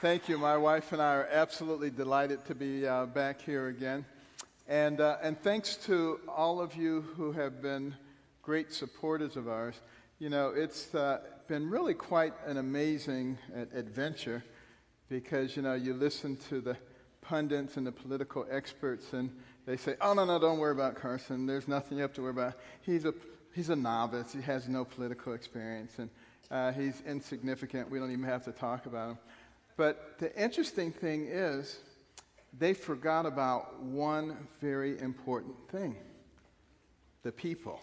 Thank you. My wife and I are absolutely delighted to be back here again. And thanks to all of you who have been great supporters of ours. You know, it's been really quite an amazing adventure because, you know, you listen to the pundits and the political experts and they say, oh, no, don't worry about Carson. There's nothing you have to worry about. He's a novice. He has no political experience and he's insignificant. We don't even have to talk about him. But the interesting thing is they forgot about one very important thing, the people.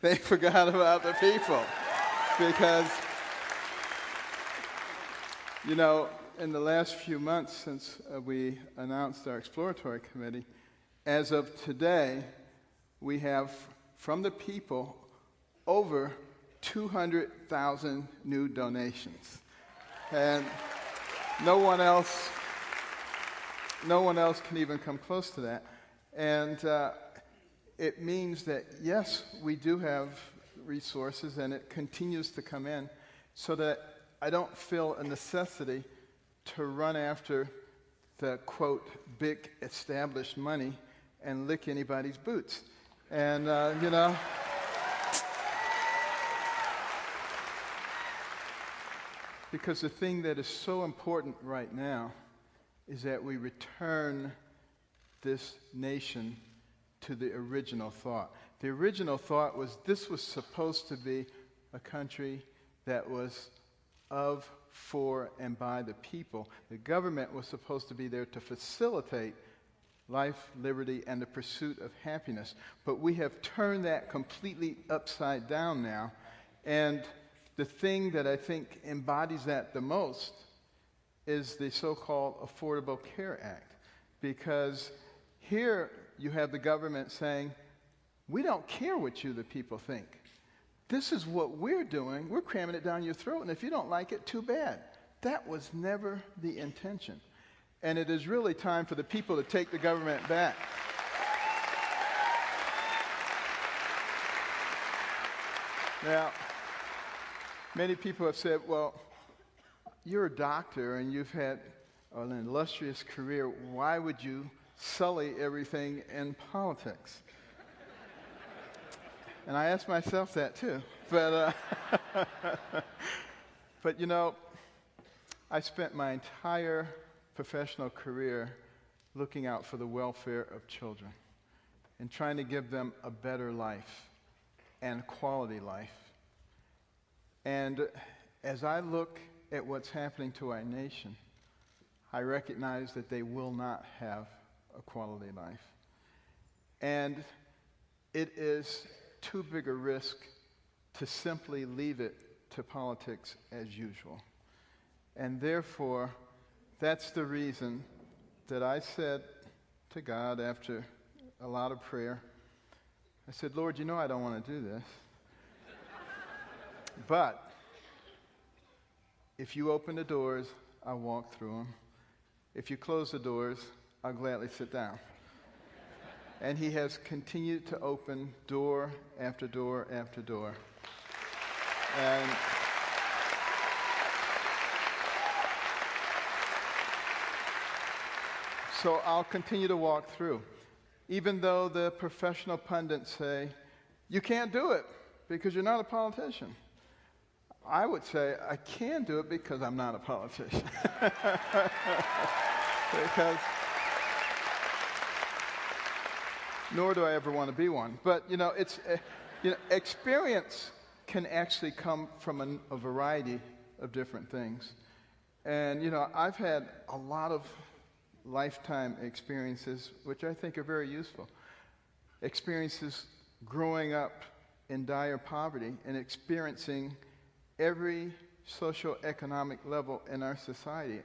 They forgot about the people because, you know, in the last few months since we announced our exploratory committee, as of today, we have from the people over 200,000 new donations. And no one else can even come close to that. And it means that, yes, we do have resources, and it continues to come in, so that I don't feel a necessity to run after the, quote, big established money and lick anybody's boots. And, you know, because the thing that is so important right now is that we return this nation to the original thought. The original thought was this was supposed to be a country that was of, for, and by the people. The government was supposed to be there to facilitate life, liberty, and the pursuit of happiness. But we have turned that completely upside down now. And the thing that I think embodies that the most is the so-called Affordable Care Act. Because here you have the government saying, we don't care what you, the people, think. This is what we're doing. We're cramming it down your throat, and if you don't like it, too bad. That was never the intention. And it is really time for the people to take the government back. Now, many people have said, well, you're a doctor and you've had an illustrious career. Why would you sully everything in politics? And I ask myself that too. But you know, I spent my entire professional career looking out for the welfare of children and trying to give them a better life and quality life. And as I look at what's happening to our nation, I recognize that they will not have a quality life. And it is too big a risk to simply leave it to politics as usual. And therefore, that's the reason that I said to God after a lot of prayer, I said, Lord, you know I don't want to do this. But if you open the doors, I'll walk through them. If you close the doors, I'll gladly sit down. And he has continued to open door after door after door. And so I'll continue to walk through. Even though the professional pundits say, you can't do it because you're not a politician. I would say I can do it because I'm not a politician. Because nor do I ever want to be one. But, you know, experience can actually come from a variety of different things. And, you know, I've had a lot of lifetime experiences, which I think are very useful. Experiences growing up in dire poverty and experiencing every socioeconomic level in our society.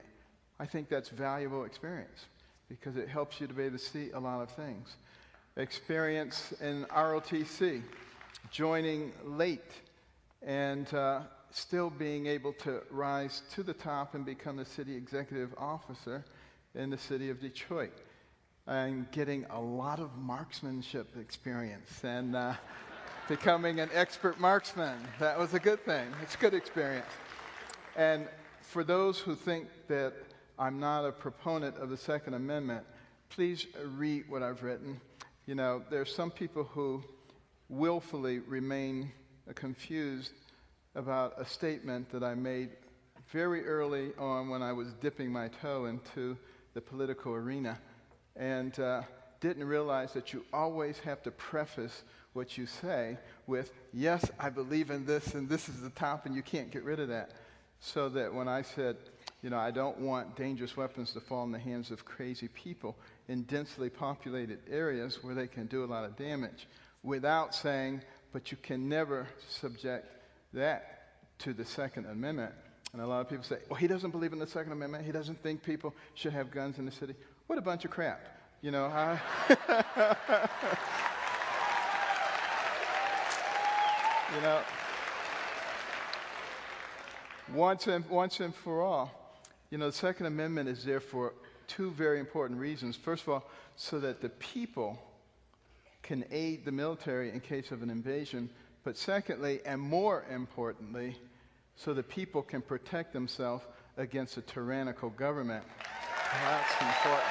I think that's valuable experience because it helps you to be able to see a lot of things. Experience in ROTC, joining late and still being able to rise to the top and become the city executive officer in the city of Detroit. And getting a lot of marksmanship experience and becoming an expert marksman. That was a good thing. It's a good experience. And for those who think that I'm not a proponent of the Second Amendment, please read what I've written. You know, there are some people who willfully remain confused about a statement that I made very early on when I was dipping my toe into the political arena, and didn't realize that you always have to preface what you say with, yes, I believe in this, and this is the top, and you can't get rid of that. So that when I said, you know, I don't want dangerous weapons to fall in the hands of crazy people in densely populated areas where they can do a lot of damage, without saying, but you can never subject that to the Second Amendment. And a lot of people say, well, he doesn't believe in the Second Amendment. He doesn't think people should have guns in the city. What a bunch of crap. You know, you know, once and for all, you know, the Second Amendment is there for two very important reasons. First of all, so that the people can aid the military in case of an invasion. But secondly, and more importantly, so the people can protect themselves against a tyrannical government. That's important.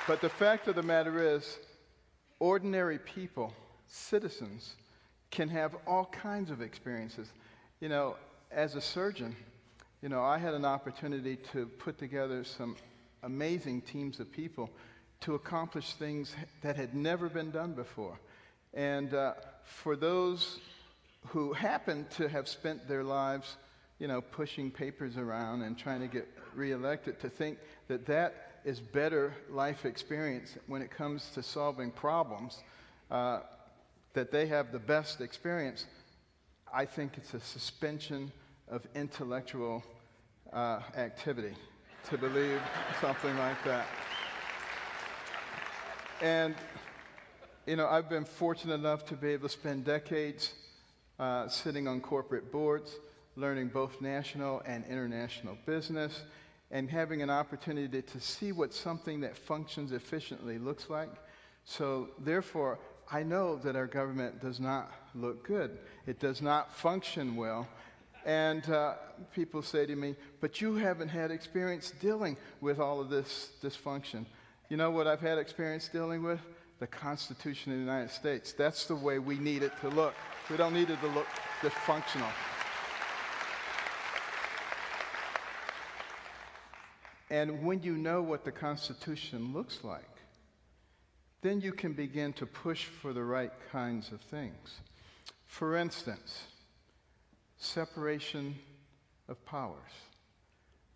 But the fact of the matter is, ordinary people, citizens, can have all kinds of experiences. You know, as a surgeon, you know, I had an opportunity to put together some amazing teams of people to accomplish things that had never been done before. And for those who happen to have spent their lives, you know, pushing papers around and trying to get reelected, to think that that is better life experience when it comes to solving problems, that they have the best experience, I think it's a suspension of intellectual activity to believe something like that. And, you know, I've been fortunate enough to be able to spend decades sitting on corporate boards, learning both national and international business, and having an opportunity to see what something that functions efficiently looks like. So therefore, I know that our government does not look good. It does not function well. And people say to me, but you haven't had experience dealing with all of this dysfunction. You know what I've had experience dealing with? The Constitution of the United States. That's the way we need it to look. We don't need it to look dysfunctional. And when you know what the Constitution looks like, then you can begin to push for the right kinds of things. For instance, separation of powers.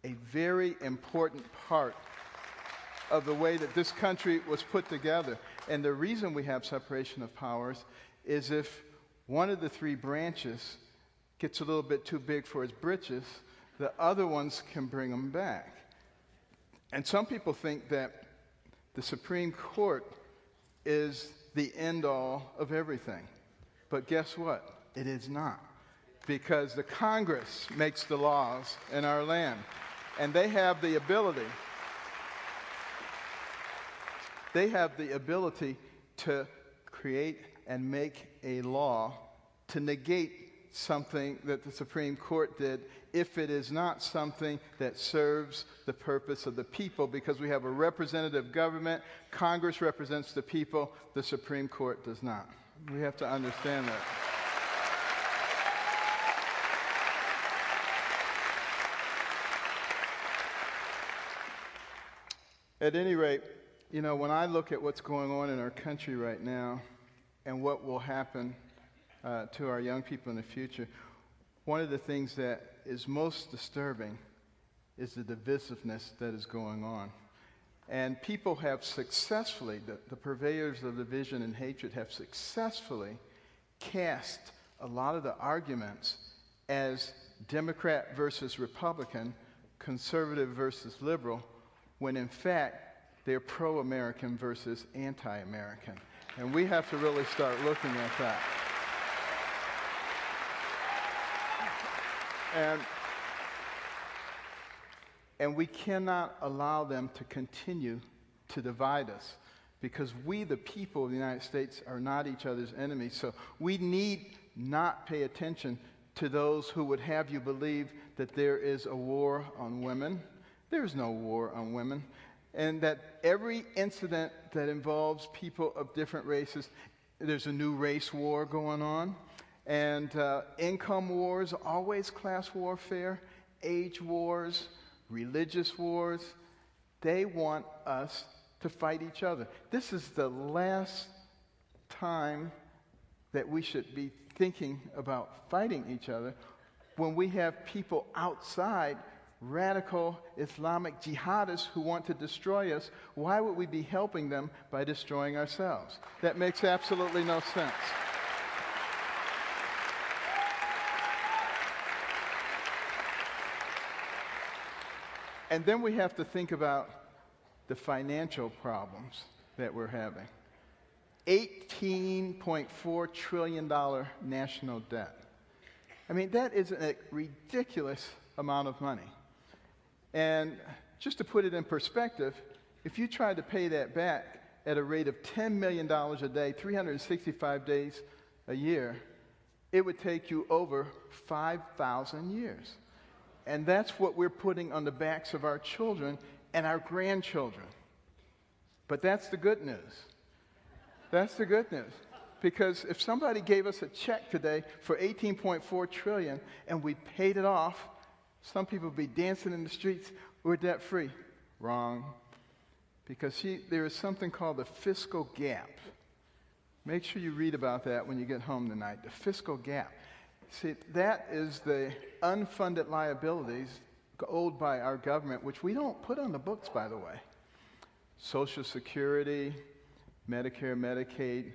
A very important part of the way that this country was put together. And the reason we have separation of powers is if one of the three branches gets a little bit too big for its britches, the other ones can bring them back. And some people think that the Supreme Court is the end-all of everything. But guess what? It is not. Because the Congress makes the laws in our land. And they have the ability to create and make a law to negate something that the Supreme Court did if it is not something that serves the purpose of the people, because we have a representative government. Congress represents the people. The Supreme Court does not. We have to understand that. At any rate, you know, when I look at what's going on in our country right now and what will happen to our young people in the future, one of the things that is most disturbing is the divisiveness that is going on. And people have successfully, the purveyors of division and hatred have successfully cast a lot of the arguments as Democrat versus Republican, conservative versus liberal, when in fact they're pro-American versus anti-American. And we have to really start looking at that. And we cannot allow them to continue to divide us, because we, the people of the United States, are not each other's enemies. So we need not pay attention to those who would have you believe that there is a war on women. There's no war on women. And that every incident that involves people of different races, there's a new race war going on. And income wars, always class warfare, age wars, religious wars. They want us to fight each other. This is the last time that we should be thinking about fighting each other when we have people outside, radical Islamic jihadists who want to destroy us. Why would we be helping them by destroying ourselves? That makes absolutely no sense. And then we have to think about the financial problems that we're having. $18.4 trillion national debt. I mean, that is a ridiculous amount of money. And just to put it in perspective, if you tried to pay that back at a rate of $10 million a day, 365 days a year, it would take you over 5,000 years. And that's what we're putting on the backs of our children and our grandchildren. But that's the good news. That's the good news. Because if somebody gave us a check today for $18.4 trillion and we paid it off, some people would be dancing in the streets, we're debt free. Wrong. Because there is something called the fiscal gap. Make sure you read about that when you get home tonight. The fiscal gap. See, that is the unfunded liabilities owed by our government, which we don't put on the books, by the way. Social Security, Medicare, Medicaid,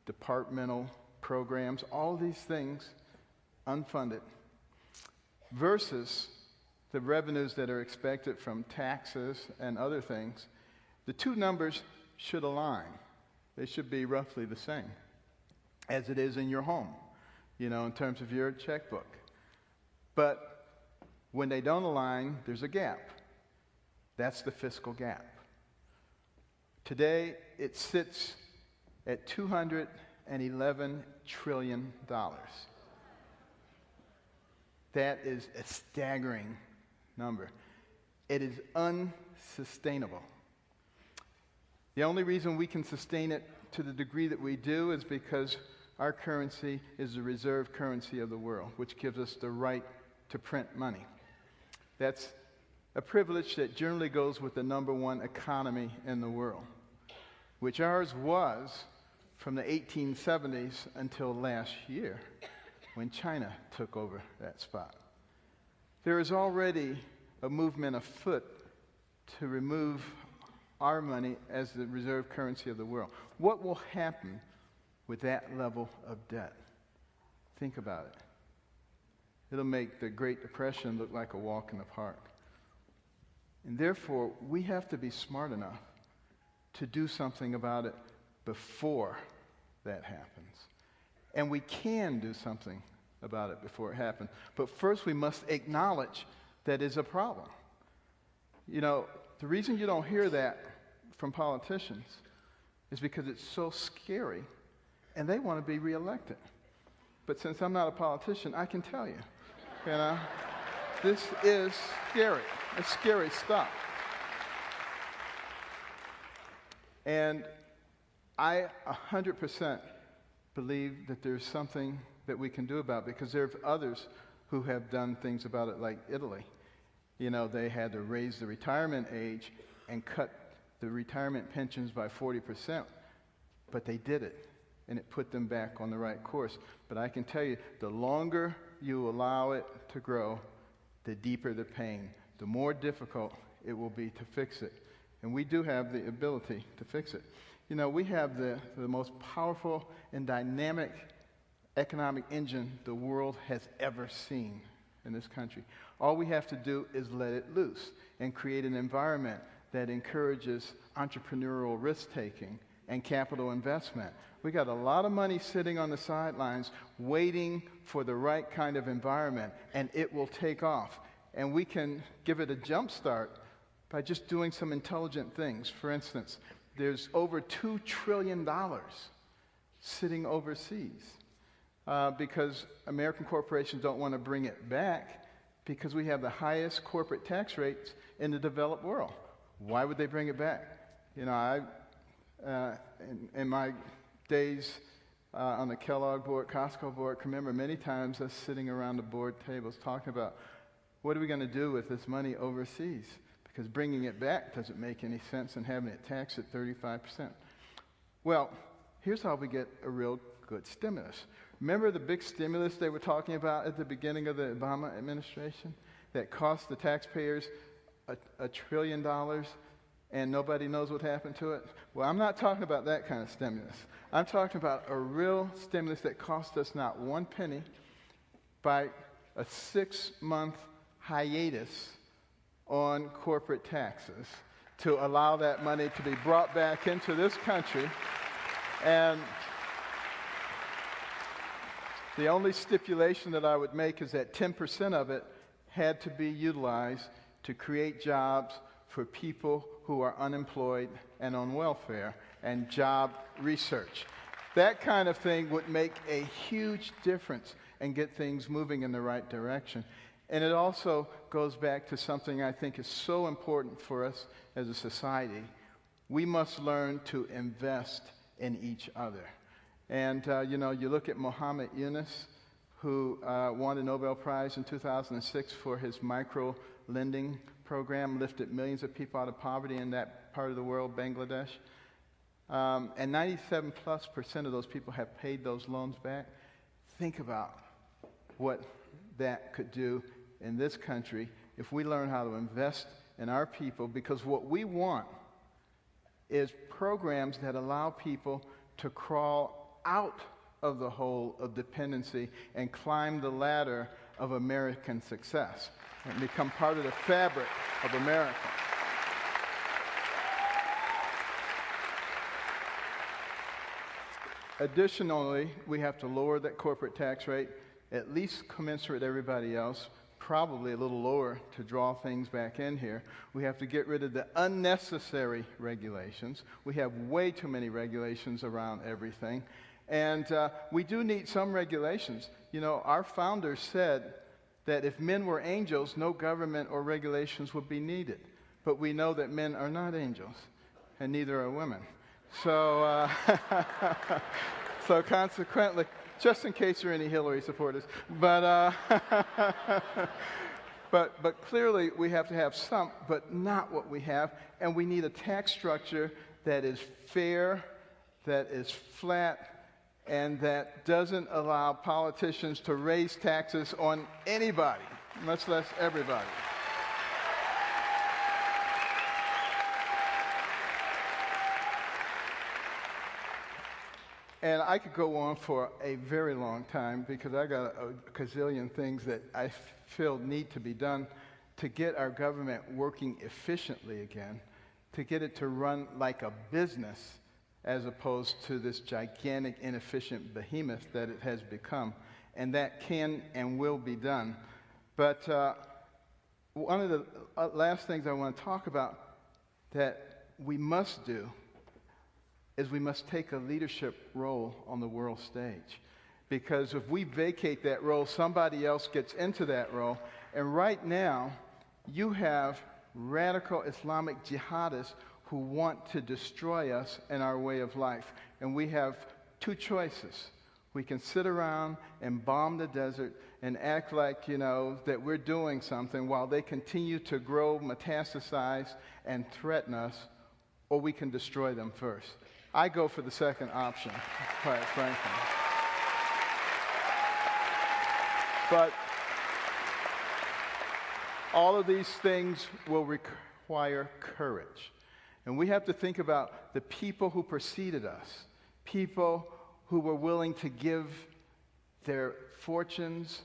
departmental programs, all these things unfunded, versus the revenues that are expected from taxes and other things. The two numbers should align. They should be roughly the same as it is in your home, in terms of your checkbook. But when they don't align, there's a gap. That's the fiscal gap. Today, it sits at $211 trillion. That is a staggering number. It is unsustainable. The only reason we can sustain it to the degree that we do is because our currency is the reserve currency of the world, which gives us the right to print money. That's a privilege that generally goes with the number one economy in the world, which ours was from the 1870s until last year when China took over that spot. There is already a movement afoot to remove our money as the reserve currency of the world. What will happen with that level of debt? Think about it. It'll make the Great Depression look like a walk in the park. And therefore, we have to be smart enough to do something about it before that happens. And we can do something about it before it happens. But first, we must acknowledge that is a problem. The reason you don't hear that from politicians is because it's so scary and they want to be reelected. But since I'm not a politician, I can tell you, this is scary. It's scary stuff. And I 100% believe that there's something that we can do about it, because there are others who have done things about it, like Italy. They had to raise the retirement age and cut the retirement pensions by 40%, but they did it, and it put them back on the right course. But I can tell you, the longer you allow it to grow, the deeper the pain, the more difficult it will be to fix it. And we do have the ability to fix it. We have the most powerful and dynamic economic engine the world has ever seen in this country. All we have to do is let it loose and create an environment that encourages entrepreneurial risk-taking and capital investment. We got a lot of money sitting on the sidelines waiting for the right kind of environment, and it will take off. And we can give it a jump start by just doing some intelligent things. For instance, there's over $2 trillion sitting overseas because American corporations don't want to bring it back because we have the highest corporate tax rates in the developed world. Why would they bring it back? You know, in my days on the Kellogg board, Costco board, I remember many times us sitting around the board tables talking about what are we going to do with this money overseas? Because bringing it back doesn't make any sense and having it taxed at 35%. Well, here's how we get a real good stimulus. Remember the big stimulus they were talking about at the beginning of the Obama administration that cost the taxpayers $1 trillion and nobody knows what happened to it? Well, I'm not talking about that kind of stimulus. I'm talking about a real stimulus that cost us not one penny by a 6-month hiatus on corporate taxes to allow that money to be brought back into this country. And the only stipulation that I would make is that 10% of it had to be utilized to create jobs for people who are unemployed and on welfare and job research. That kind of thing would make a huge difference and get things moving in the right direction. And it also goes back to something I think is so important for us as a society. We must learn to invest in each other. And, you look at Muhammad Yunus, who won the Nobel Prize in 2006 for his micro-lending program, lifted millions of people out of poverty in that part of the world, Bangladesh. And 97+% of those people have paid those loans back. Think about what that could do in this country if we learn how to invest in our people, because what we want is programs that allow people to crawl out of the hole of dependency and climb the ladder of American success and become part of the fabric of America. Additionally, we have to lower that corporate tax rate, at least commensurate with everybody else, probably a little lower to draw things back in here. We have to get rid of the unnecessary regulations. We have way too many regulations around everything. And we do need some regulations. You know, our founders said that if men were angels, no government or regulations would be needed. But we know that men are not angels, and neither are women. So, so consequently, just in case there are any Hillary supporters, but clearly we have to have some, but not what we have, and we need a tax structure that is fair, that is flat, and that doesn't allow politicians to raise taxes on anybody, much less everybody. And I could go on for a very long time because I got a gazillion things that I feel need to be done to get our government working efficiently again, to get it to run like a business as opposed to this gigantic, inefficient behemoth that it has become. And that can and will be done. But one of the last things I want to talk about that we must do is we must take a leadership role on the world stage. Because if we vacate that role, somebody else gets into that role. And right now, you have radical Islamic jihadists who want to destroy us and our way of life. And we have two choices. We can sit around and bomb the desert and act like, that we're doing something while they continue to grow, metastasize, and threaten us, or we can destroy them first. I go for the second option, quite frankly. But all of these things will require courage. And we have to think about the people who preceded us, people who were willing to give their fortunes,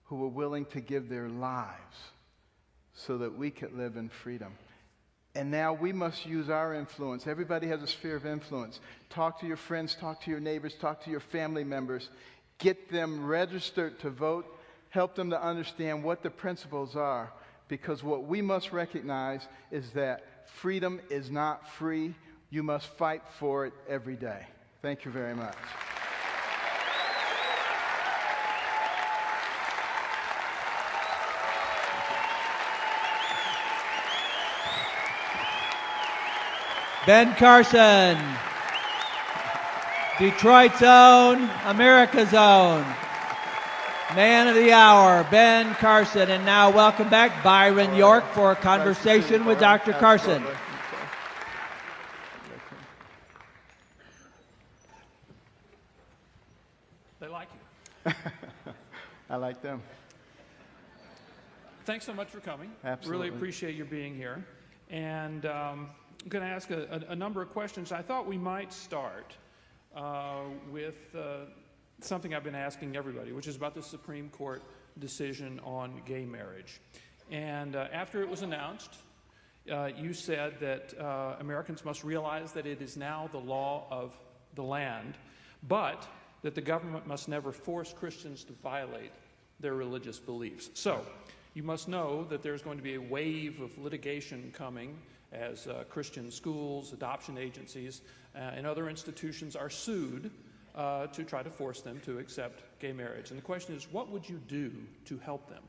who were willing to give their lives so that we could live in freedom. And now we must use our influence. Everybody has a sphere of influence. Talk to your friends, talk to your neighbors, talk to your family members. Get them registered to vote. Help them to understand what the principles are. Because what we must recognize is that freedom is not free. You must fight for it every day. Thank you very much. Ben Carson, Detroit's own, America's own, man of the hour, Ben Carson. And now welcome back Byron York for a conversation with Dr. Carson. They like you. I like them. Thanks so much for coming. Absolutely. Really appreciate your being here. And I'm going to ask a number of questions. I thought we might start with something I've been asking everybody, which is about the Supreme Court decision on gay marriage. And after it was announced, you said that Americans must realize that it is now the law of the land, but that the government must never force Christians to violate their religious beliefs. So, you must know that there's going to be a wave of litigation coming as Christian schools, adoption agencies, and other institutions are sued to try to force them to accept gay marriage. And the question is, what would you do to help them?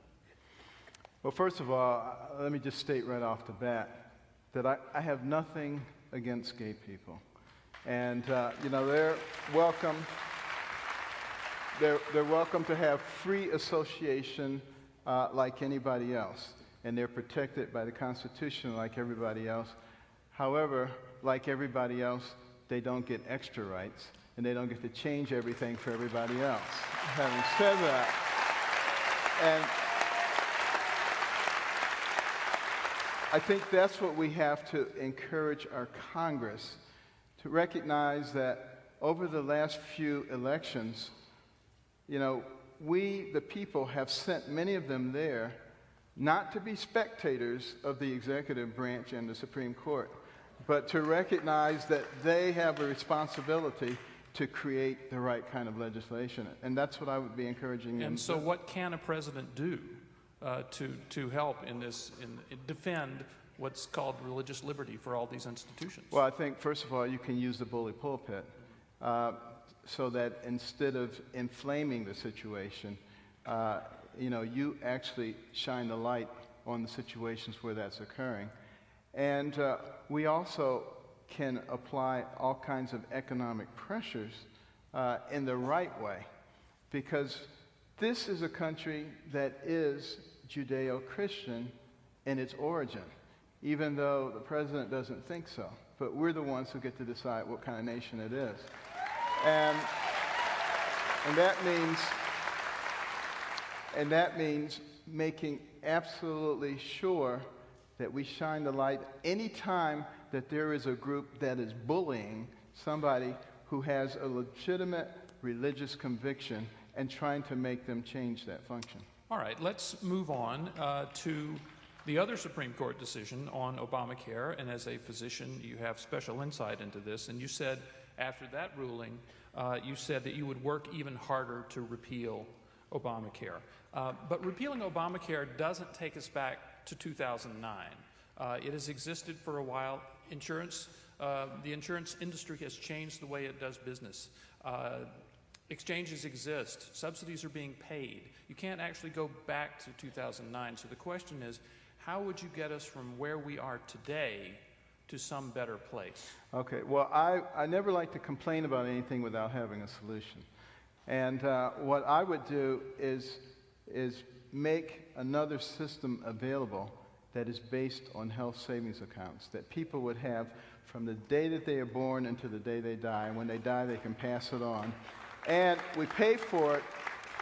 Well, first of all, let me just state right off the bat that I have nothing against gay people. And, they're welcome. They're welcome to have free association like anybody else, and they're protected by the Constitution like everybody else. However, like everybody else, they don't get extra rights, and they don't get to change everything for everybody else. Having said that, and I think that's what we have to encourage our Congress to recognize, that over the last few elections, we, the people, have sent many of them there not to be spectators of the executive branch and the Supreme Court, but to recognize that they have a responsibility to create the right kind of legislation. And that's what I would be encouraging them. And so what can a president do to help in this, defend what's called religious liberty for all these institutions? Well, I think, first of all, you can use the bully pulpit. So that instead of inflaming the situation, you actually shine the light on the situations where that's occurring. And we also can apply all kinds of economic pressures in the right way, because this is a country that is Judeo-Christian in its origin, even though the president doesn't think so. But we're the ones who get to decide what kind of nation it is. And that means making absolutely sure that we shine the light any time that there is a group that is bullying somebody who has a legitimate religious conviction and trying to make them change that function. All right, let's move on to the other Supreme Court decision on Obamacare. And as a physician, you have special insight into this. And you said after that ruling, you said that you would work even harder to repeal Obamacare. But repealing Obamacare doesn't take us back to 2009. It has existed for a while. The insurance industry has changed the way it does business. Exchanges exist. Subsidies are being paid. You can't actually go back to 2009. So the question is, how would you get us from where we are today to some better place? Okay, well, I never like to complain about anything without having a solution. And what I would do is make another system available that is based on health savings accounts that people would have from the day that they are born until the day they die. And when they die, they can pass it on. And we pay for it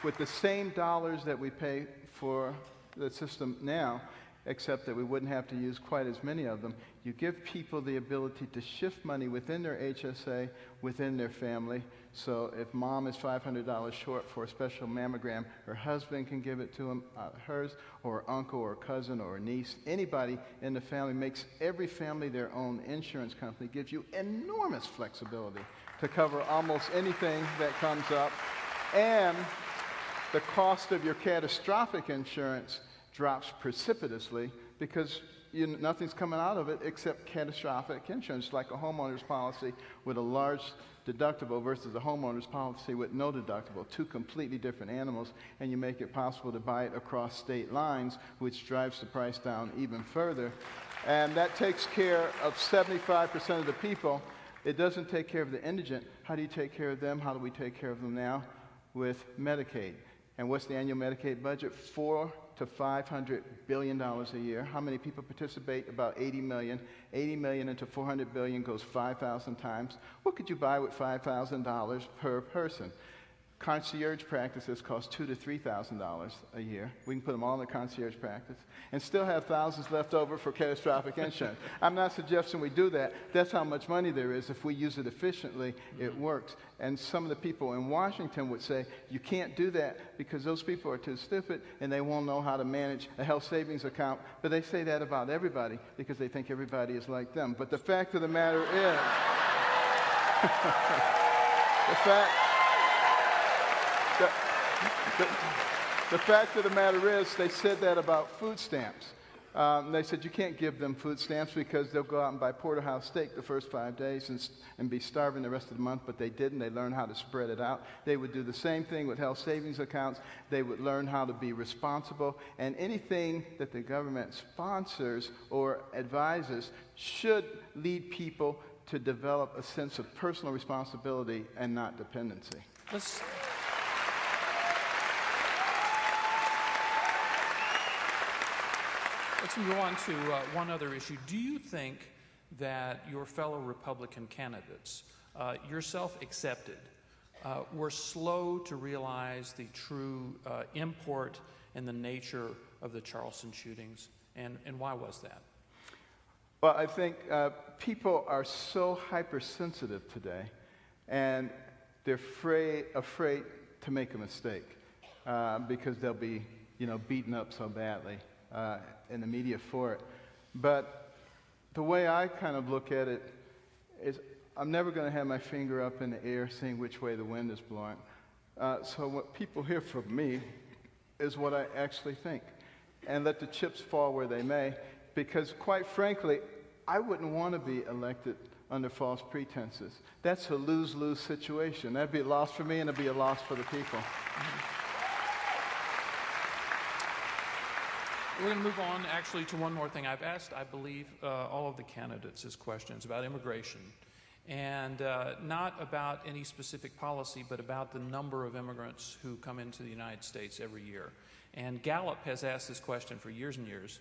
with the same dollars that we pay for the system now, except that we wouldn't have to use quite as many of them. You give people the ability to shift money within their HSA, within their family. So if mom is $500 short for a special mammogram, her husband can give it to him, hers, or uncle, or cousin, or niece. Anybody in the family makes every family their own insurance company, gives you enormous flexibility to cover almost anything that comes up. And the cost of your catastrophic insurance drops precipitously, because nothing's coming out of it except catastrophic insurance, like a homeowner's policy with a large deductible versus a homeowner's policy with no deductible, two completely different animals, and you make it possible to buy it across state lines, which drives the price down even further. And that takes care of 75% of the people. It doesn't take care of the indigent. How do you take care of them? How do we take care of them now? With Medicaid. And what's the annual Medicaid budget? $400 to $500 billion a year. How many people participate? About 80 million. 80 million into 400 billion goes 5,000 times. What could you buy with $5,000 per person? Concierge practices cost $2,000 to $3,000 a year. We can put them all in the concierge practice and still have thousands left over for catastrophic insurance. I'm not suggesting we do that. That's how much money there is. If we use it efficiently, it works. And some of the people in Washington would say, you can't do that because those people are too stupid and they won't know how to manage a health savings account. But they say that about everybody because they think everybody is like them. But the fact of the matter is, the fact of the matter is, they said that about food stamps. They said you can't give them food stamps because they'll go out and buy porterhouse steak the first 5 days and be starving the rest of the month, but they didn't. They learned how to spread it out. They would do the same thing with health savings accounts. They would learn how to be responsible, and anything that the government sponsors or advises should lead people to develop a sense of personal responsibility and not dependency. Let's move on to one other issue. Do you think that your fellow Republican candidates, yourself accepted, were slow to realize the true import and the nature of the Charleston shootings? And why was that? Well, I think people are so hypersensitive today, and they're afraid to make a mistake because they'll be, beaten up so badly in the media for it. But the way I kind of look at it is I'm never going to have my finger up in the air seeing which way the wind is blowing. So what people hear from me is what I actually think, and let the chips fall where they may, because quite frankly, I wouldn't want to be elected under false pretenses. That's a lose-lose situation. That'd be a loss for me and it'd be a loss for the people. We're going to move on actually to one more thing. I've asked, I believe, all of the candidates as questions about immigration, and not about any specific policy, but about the number of immigrants who come into the United States every year. And Gallup has asked this question for years and years,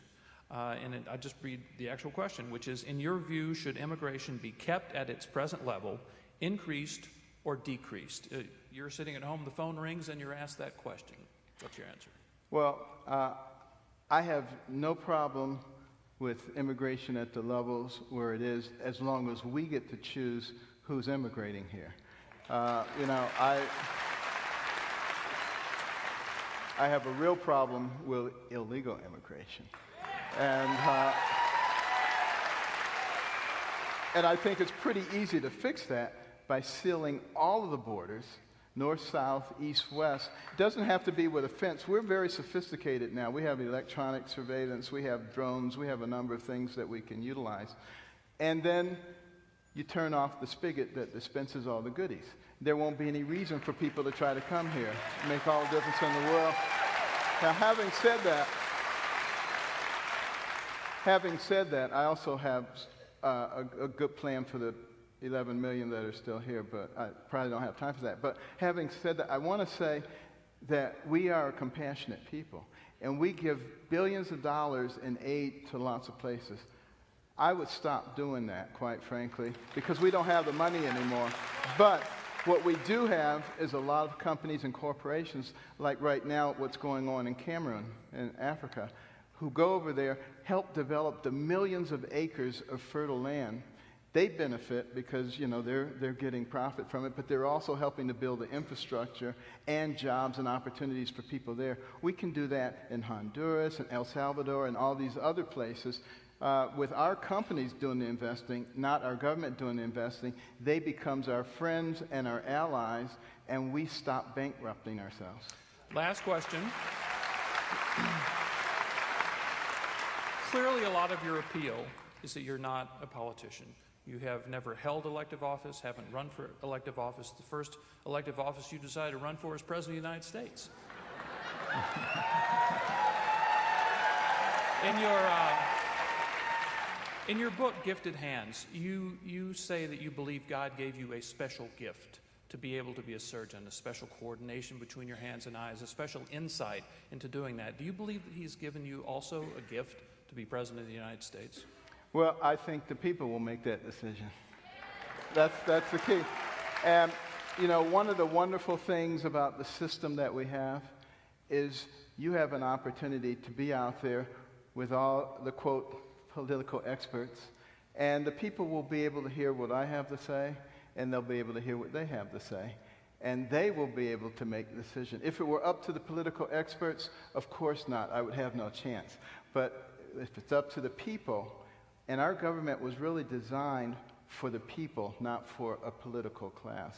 I just read the actual question, which is, in your view, should immigration be kept at its present level, increased, or decreased? You're sitting at home, the phone rings, and you're asked that question. What's your answer? Well, I have no problem with immigration at the levels where it is, as long as we get to choose who's immigrating here. I have a real problem with illegal immigration. And I think it's pretty easy to fix that by sealing all of the borders, north, south, east, west. It doesn't have to be with a fence. We're very sophisticated now. We have electronic surveillance, we have drones, we have a number of things that we can utilize. And then you turn off the spigot that dispenses all the goodies. There won't be any reason for people to try to come here, make all the difference in the world. Now, having said that, I also have a good plan for the 11 million that are still here, but I probably don't have time for that. But having said that, I want to say that we are a compassionate people, and we give billions of dollars in aid to lots of places. I would stop doing that, quite frankly, because we don't have the money anymore. But what we do have is a lot of companies and corporations, like right now what's going on in Cameroon, in Africa, who go over there, help develop the millions of acres of fertile land. They benefit because, they're getting profit from it, but they're also helping to build the infrastructure and jobs and opportunities for people there. We can do that in Honduras and El Salvador and all these other places. With our companies doing the investing, not our government doing the investing, they becomes our friends and our allies, and we stop bankrupting ourselves. Last question. clearly a lot of your appeal is that you're not a politician. You have never held elective office, haven't run for elective office. The first elective office you decided to run for is President of the United States. In your book, Gifted Hands, you say that you believe God gave you a special gift to be able to be a surgeon, a special coordination between your hands and eyes, a special insight into doing that. Do you believe that He's given you also a gift to be President of the United States? Well, I think the people will make that decision. That's the key. And, you know, one of the wonderful things about the system that we have is you have an opportunity to be out there with all the, quote, political experts, and the people will be able to hear what I have to say, and they'll be able to hear what they have to say. And they will be able to make the decision. If it were up to the political experts, of course not. I would have no chance. But if it's up to the people, and our government was really designed for the people, not for a political class.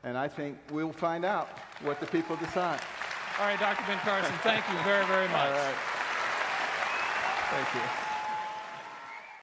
And I think we'll find out what the people decide. All right, Dr. Ben Carson, thank you very, very much. All right. Thank you.